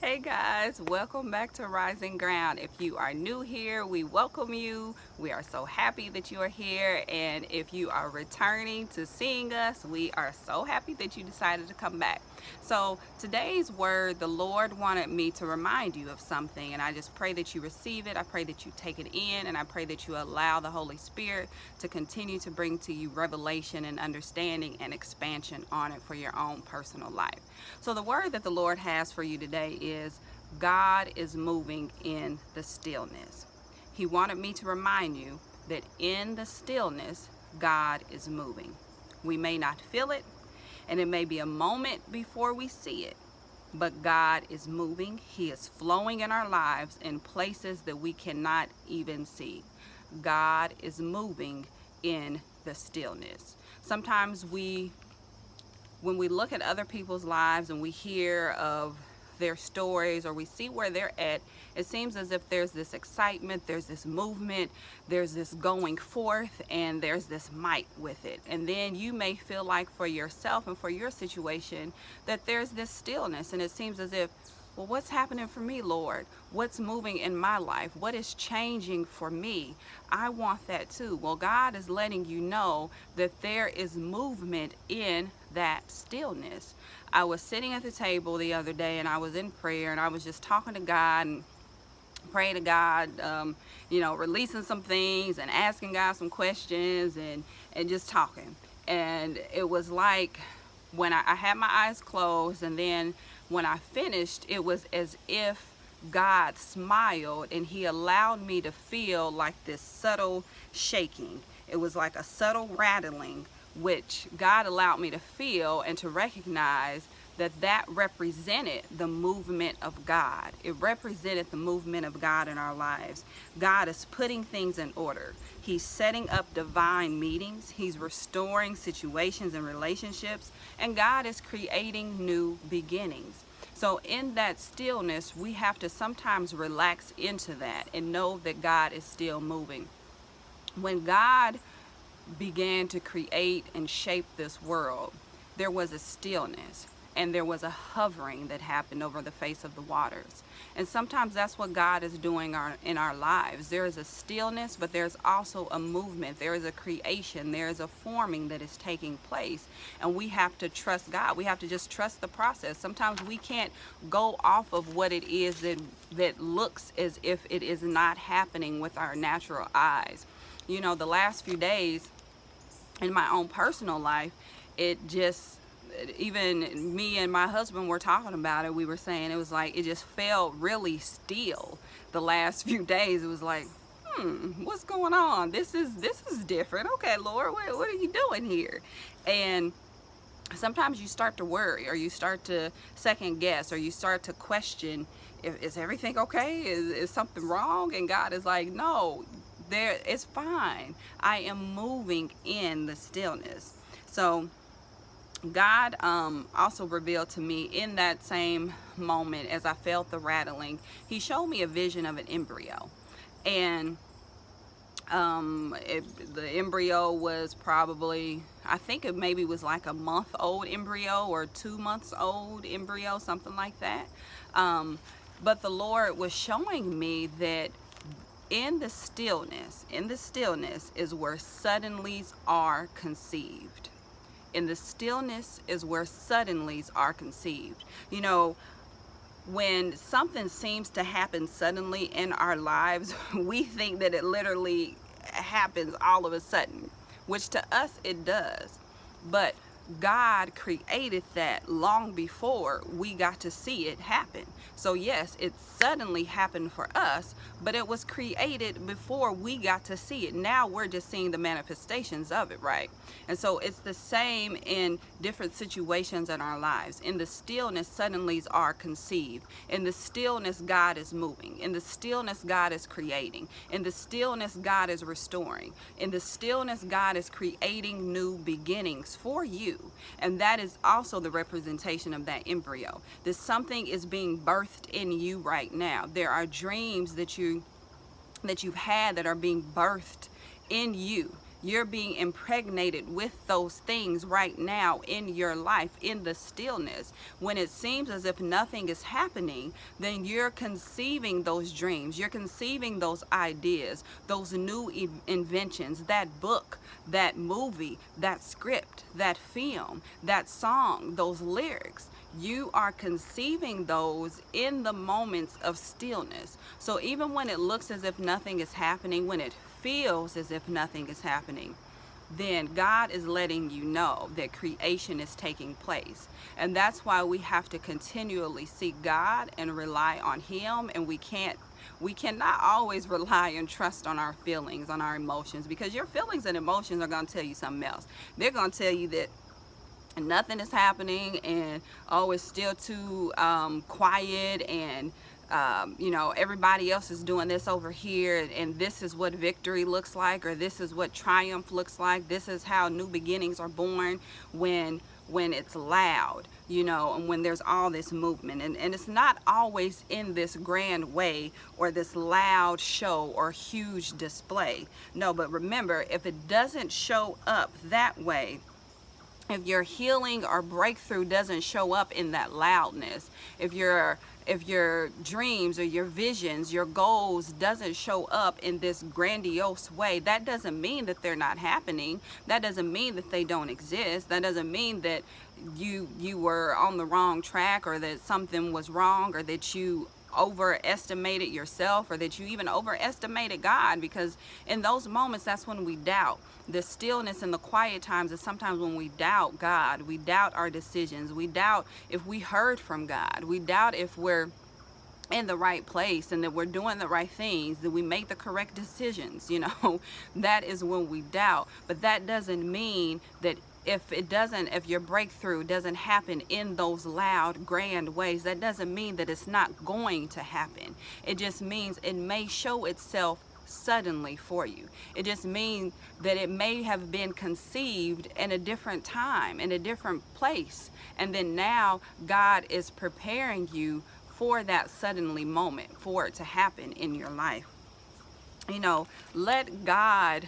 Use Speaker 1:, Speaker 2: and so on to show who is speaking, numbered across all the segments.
Speaker 1: Hey guys, welcome back to Rising Ground. If you are new here, we welcome you. We are so happy that you are here. And if you are returning to seeing us, we are so happy that you decided to come back. So today's word, the Lord wanted me to remind you of something. And I just pray that you receive it. I pray that you take it in. And I pray that you allow the Holy Spirit to continue to bring to you revelation and understanding and expansion on it for your own personal life. So the word that the Lord has for you today is God is moving in the stillness. He wanted me to remind you that in the stillness, God is moving. We may not feel it, and it may be a moment before we see it, but God is moving. He is flowing in our lives in places that we cannot even see. God is moving in the stillness. Sometimes when we look at other people's lives and we hear of their stories or we see where they're at, it seems as if there's this excitement, there's this movement, there's this going forth, and there's this might with it. And then you may feel like for yourself and for your situation that there's this stillness, and it seems as if, well, what's happening for me, Lord? What's moving in my life? What is changing for me? I want that too. Well, God is letting you know that there is movement in that stillness. I was sitting at the table the other day and I was in prayer and I was just talking to God and praying to God, releasing some things and asking God some questions and just talking. And it was like when I had my eyes closed, and then when I finished, it was as if God smiled and he allowed me to feel like this subtle shaking. It was like a subtle rattling, which God allowed me to feel and to recognize that represented the movement of God. It represented the movement of God in our lives. God is putting things in order. He's setting up divine meetings. He's restoring situations and relationships. And God is creating new beginnings. So in that stillness, we have to sometimes relax into that and know that God is still moving. When God began to create and shape this world, there was a stillness and there was a hovering that happened over the face of the waters. And sometimes that's what God is doing in our lives. There is a stillness, but there's also a movement. There is a creation. There is a forming that is taking place. And we have to trust God. We have to just trust the process. Sometimes we can't go off of what it is that looks as if it is not happening with our natural eyes. You know, the last few days in my own personal life, even me and my husband were talking about it. We were saying it was like it just felt really still the last few days. It was like, what's going on? This is different. Okay, Lord, what are you doing here? And sometimes you start to worry, or you start to second guess, or you start to question, is everything okay? Is something wrong? And God is like, no, it's fine. I am moving in the stillness. So God also revealed to me in that same moment, as I felt the rattling, he showed me a vision of an embryo. And the embryo was probably, I think it maybe was like a month-old embryo or 2 months old embryo, something like that. But the Lord was showing me that in the stillness is where suddenlies are conceived. In the stillness is where suddenlies are conceived. You know, when something seems to happen suddenly in our lives, we think that it literally happens all of a sudden, which to us it does. But God created that long before we got to see it happen. So yes, it suddenly happened for us, but it was created before we got to see it. Now we're just seeing the manifestations of it, right? And so it's the same in different situations in our lives. In the stillness, suddenlies are conceived. In the stillness, God is moving. In the stillness, God is creating. In the stillness, God is restoring. In the stillness, God is creating new beginnings for you. And that is also the representation of that embryo. That something is being birthed in you right now. There are dreams that you've had that are being birthed in you. You're being impregnated with those things right now in your life, in the stillness. When it seems as if nothing is happening, then you're conceiving those dreams. You're conceiving those ideas, those new inventions, that book, that movie, that script, that film, that song, those lyrics. You are conceiving those in the moments of stillness. So even when it looks as if nothing is happening, when it feels as if nothing is happening, then God is letting you know that creation is taking place. And that's why we have to continually seek God and rely on Him. And we cannot always rely and trust on our feelings, on our emotions, because your feelings and emotions are going to tell you something else. They're going to tell you that nothing is happening, and oh, it's still too quiet, and everybody else is doing this over here, and this is what victory looks like, or this is what triumph looks like. This is how new beginnings are born, when it's loud, and when there's all this movement, and it's not always in this grand way or this loud show or huge display. No, but remember, if it doesn't show up that way, if your healing or breakthrough doesn't show up in that loudness, if your dreams or your visions, your goals doesn't show up in this grandiose way, that doesn't mean that they're not happening. That doesn't mean that they don't exist. That doesn't mean that you were on the wrong track, or that something was wrong, or that you overestimated yourself, or that you even overestimated God, because in those moments, that's when we doubt. The stillness and the quiet times is sometimes when we doubt God. We doubt our decisions. We doubt if we heard from God. We doubt if we're in the right place and that we're doing the right things, that we make the correct decisions. That is when we doubt. But that doesn't mean that if your breakthrough doesn't happen in those loud, grand ways, that doesn't mean that it's not going to happen. It just means it may show itself suddenly for you. It just means that it may have been conceived in a different time, in a different place, and then now God is preparing you for that suddenly moment, for it to happen in your life. Let God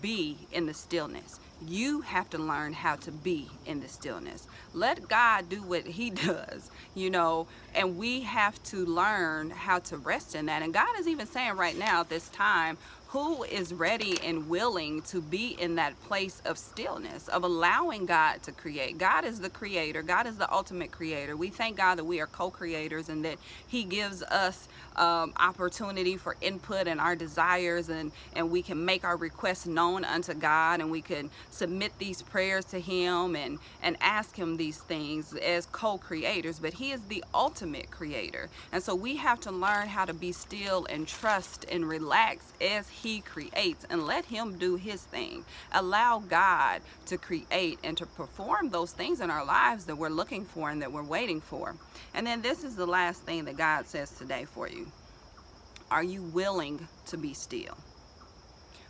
Speaker 1: be in the stillness. You have to learn how to be in the stillness. Let God do what He does, and we have to learn how to rest in that. And God is even saying right now at this time, who is ready and willing to be in that place of stillness, of allowing God to create. God is the creator. God is the ultimate creator. We thank God that we are co-creators, and that He gives us opportunity for input and our desires, and we can make our requests known unto God, and we can submit these prayers to Him and ask Him these things as co-creators. But He is the ultimate creator, and so we have to learn how to be still and trust and relax as He creates, and let Him do His thing. Allow God to create and to perform those things in our lives that we're looking for and that we're waiting for. And then this is the last thing that God says today for you. Are you willing to be still?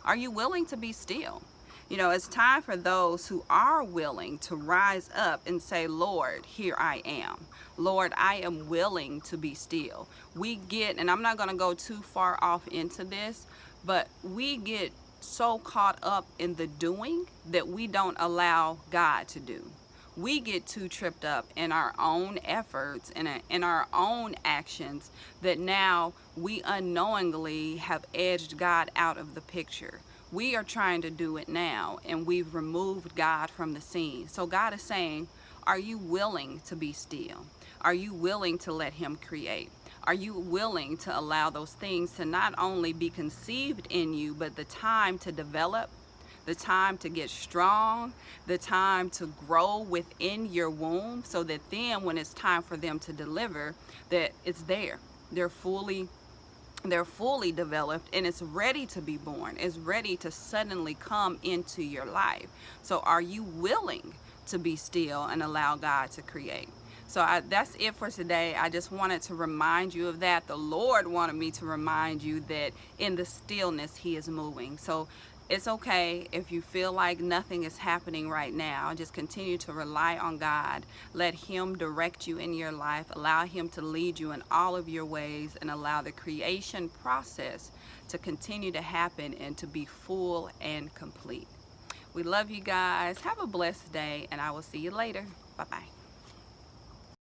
Speaker 1: Are you willing to be still? It's time for those who are willing to rise up and say, Lord, here I am. Lord, I am willing to be still. And I'm not going to go too far off into this, but we get so caught up in the doing that we don't allow God to do. We get too tripped up in our own efforts and in our own actions that now we unknowingly have edged God out of the picture. We are trying to do it now, and we've removed God from the scene. So God is saying, are you willing to be still? Are you willing to let Him create? Are you willing to allow those things to not only be conceived in you, but the time to develop, the time to get strong, the time to grow within your womb, so that then when it's time for them to deliver, that it's there. They're fully developed, and it's ready to be born. It's ready to suddenly come into your life. So are you willing to be still and allow God to create? So that's it for today. I just wanted to remind you of that. The Lord wanted me to remind you that in the stillness He is moving. So it's okay if you feel like nothing is happening right now. Just continue to rely on God. Let Him direct you in your life. Allow Him to lead you in all of your ways, and allow the creation process to continue to happen and to be full and complete. We love you guys. Have a blessed day, and I will see you later. Bye-bye.